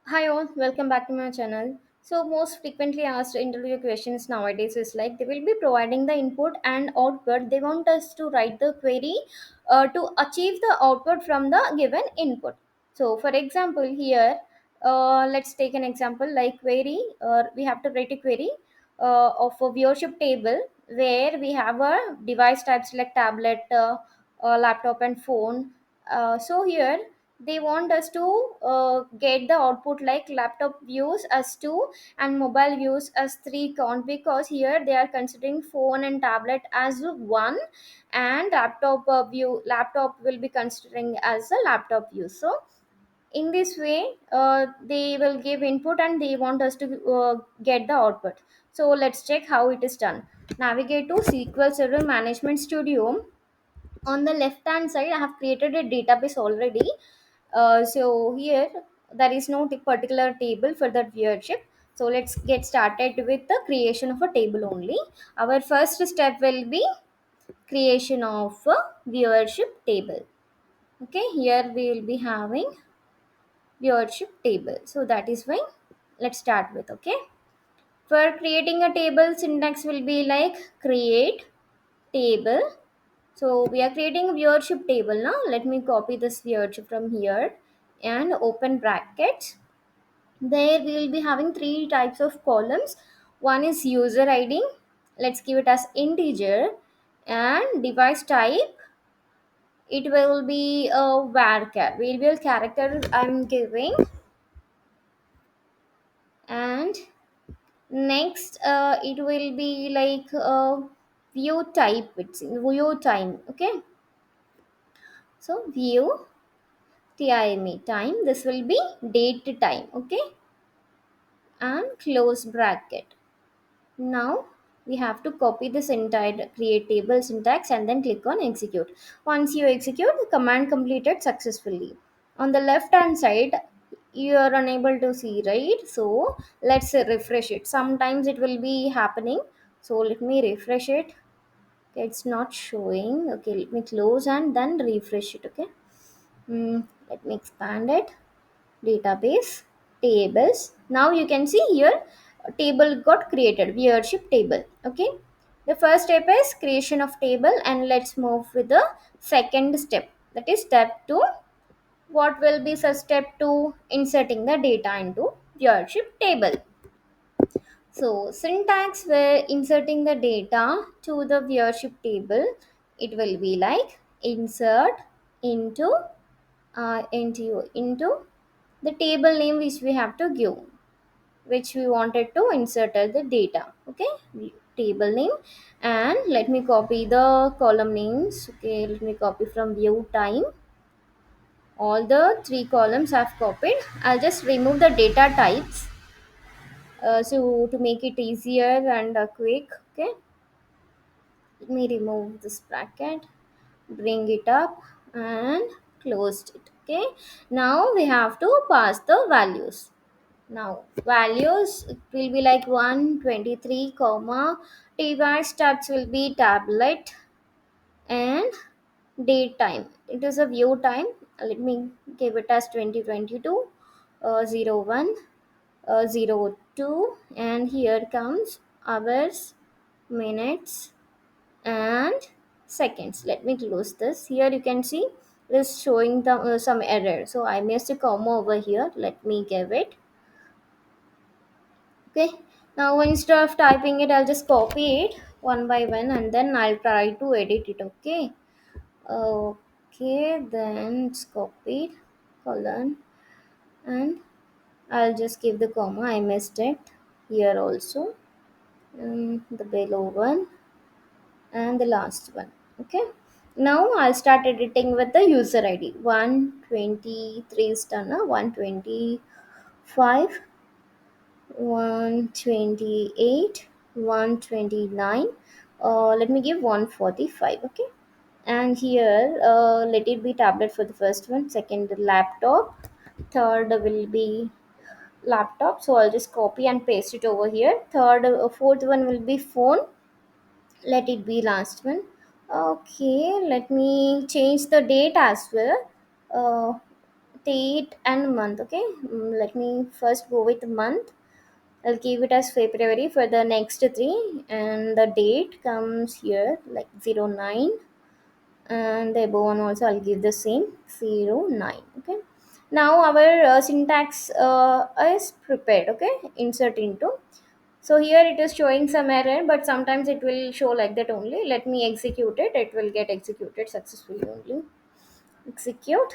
Hi all, welcome back to my channel. So most frequently asked interview questions nowadays is like they will be providing the input and output. They want us to write the query to achieve the output from the given input. So for example here, let's take an example like query or we have to write a query of a viewership table where we have a device types like tablet, laptop and phone. So here they want us to get the output like laptop views as 2 and mobile views as 3 count, because here they are considering phone and tablet as 1 and laptop will be considering as a laptop view. So in this way they will give input and they want us to get the output. So let's check how it is done. Navigate to SQL Server Management Studio. On the left hand side I have created a database already. So here there is no particular table for that viewership. So let's get started with the creation of a table only. Our first step will be creation of a viewership table. Okay, here we will be having viewership table. So that is why let's start with. Okay, for creating a table, syntax will be like create table. So we are creating a viewership table now. Let me copy this viewership from here and open brackets. There we will be having three types of columns. One is user ID. Let's give it as integer, and device type. It will be a varchar. Variable character I'm giving, and next it will be like view type. It's view time. Okay. So view time, this will be date time. Okay, and close bracket. Now we have to copy this entire create table syntax and then click on execute. Once you execute, the command completed successfully. On the left hand side you are unable to see, right? So let's refresh it. Sometimes it will be happening, so let me refresh it. Okay, it's not showing. Okay, let me close and then refresh it. Okay. Let me expand it. Database, tables. Now you can see here a table got created, viewership table. Okay, the first step is creation of table, and let's move with the second step, that is step 2. What will be the step 2? Inserting the data into viewership table. So syntax where inserting the data to the viewership table, it will be like insert into into the table name which we have to give, which we wanted to insert as the data. Okay, table name. And let me copy the column names. Okay, let me copy from view time. All the three columns I've copied. I'll just remove the data types so to make it easier and quick. Okay, let me remove this bracket, bring it up and closed it. Okay, now we have to pass the values. Now values, it will be like 123 comma, device types will be tablet, and date time, it is a view time. Let me give it as 2022 01 02, and here comes hours, minutes and seconds. Let me close this. Here you can see it is showing the some error, so I missed a comma over here. Let me give it. Okay, now instead of typing it, I'll just copy it one by one and then I'll try to edit it. Okay, okay, then it's copied, colon, and I'll just give the comma. I missed it here also, and the below one and the last one. Okay, now I'll start editing with the user ID. 123 is done. 125, 128, 129. Let me give 145. Okay, and here let it be tablet for the first one, second laptop, third will be laptop. So I'll just copy and paste it over here. Third, fourth one will be phone. Let it be last one. Okay, let me change the date as well. date and month. Okay, let me first go with month. I'll give it as February for the next three, and the date comes here like 09, and the above one also I'll give the same 09. Okay, now our syntax is prepared. Okay, insert into. So here it is showing some error, but sometimes it will show like that only. Let me execute it. It will get executed successfully only. Execute.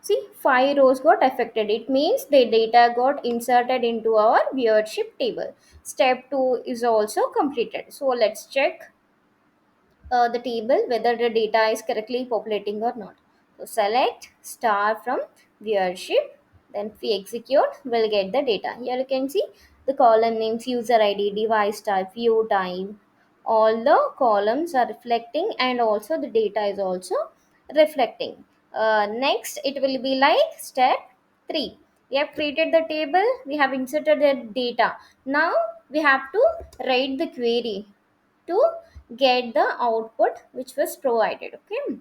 See, 5 rows got affected. It means the data got inserted into our viewership table. Step 2 is also completed. So let's check the table whether the data is correctly populating or not. So select star from viewership, then if we execute, we'll get the data. Here you can see the column names, user ID, device type, view time. All the columns are reflecting, and also the data is also reflecting. Next, it will be like step 3. We have created the table, we have inserted the data. Now we have to write the query to get the output which was provided. Okay,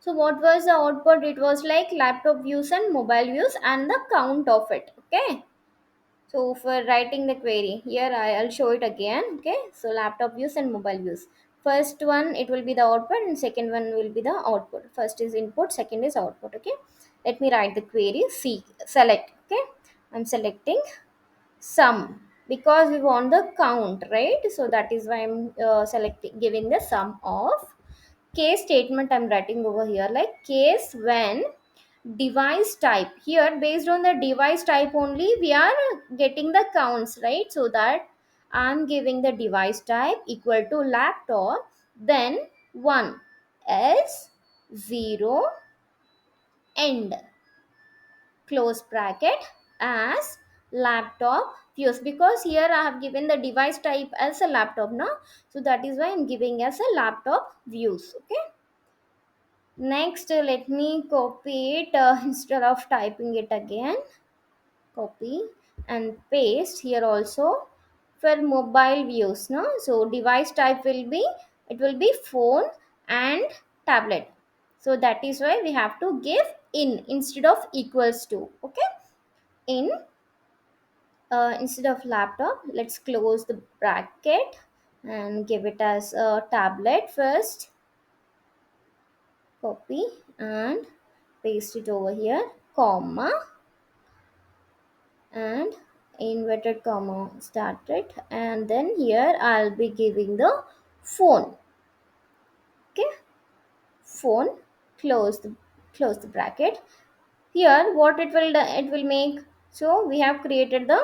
so what was the output? It was like laptop views and mobile views and the count of it. Okay, so for writing the query here, I'll show it again. Okay, so laptop views and mobile views. First one it will be the output, and second one will be the output. First is input, second is output. Okay, let me write the query. See, select. Okay, I'm selecting sum because we want the count, right? So that is why I'm selecting, giving the sum of. Case statement I'm writing over here, like case when device type. Here based on the device type only we are getting the counts, right? So that I'm giving the device type equal to laptop, then 1, else 0, end, close bracket, as laptop views, because here I have given the device type as a laptop now, so that is why I'm giving as a laptop views. Okay, next let me copy it instead of typing it again. Copy and paste here also for mobile views. No, so device type will be, it will be phone and tablet, so that is why we have to give in instead of equals to. Okay, in instead of laptop, let's close the bracket and give it as a tablet first. Copy and paste it over here, comma, and inverted comma started, and then here I'll be giving the phone. Okay, phone, close the, close the bracket. Here what it will do, it will make, so we have created the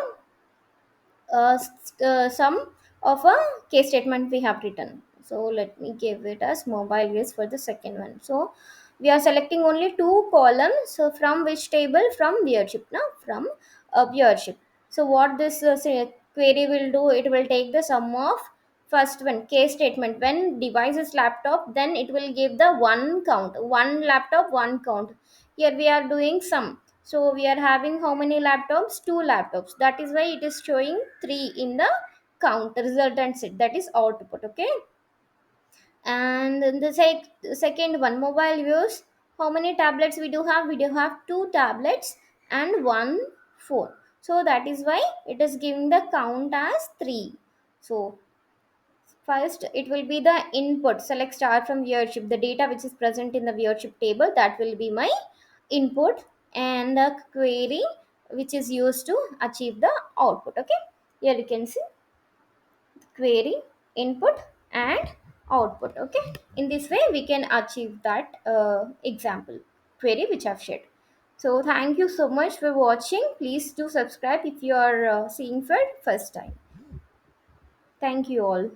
sum of a case statement we have written. So let me give it as mobile views for the second one. So we are selecting only two columns. So from which table? From viewership. Now from viewership. So what this query will do? It will take the sum of first one case statement. When device is laptop, then it will give the one count. One laptop, one count. Here we are doing sum, so we are having how many laptops? Two laptops. That is why it is showing 3 in the count resultant set. That is output. Okay. And in the second one, mobile views. How many tablets we do have? We do have two tablets and one phone. So that is why it is giving the count as 3. So first, it will be the input. Select star from viewership. The data which is present in the viewership table, that will be my input, and the query which is used to achieve the output. Okay, here you can see query, input, and output. Okay, in this way we can achieve that example query which I've shared. So thank you so much for watching. Please do subscribe if you are seeing for first time. Thank you all.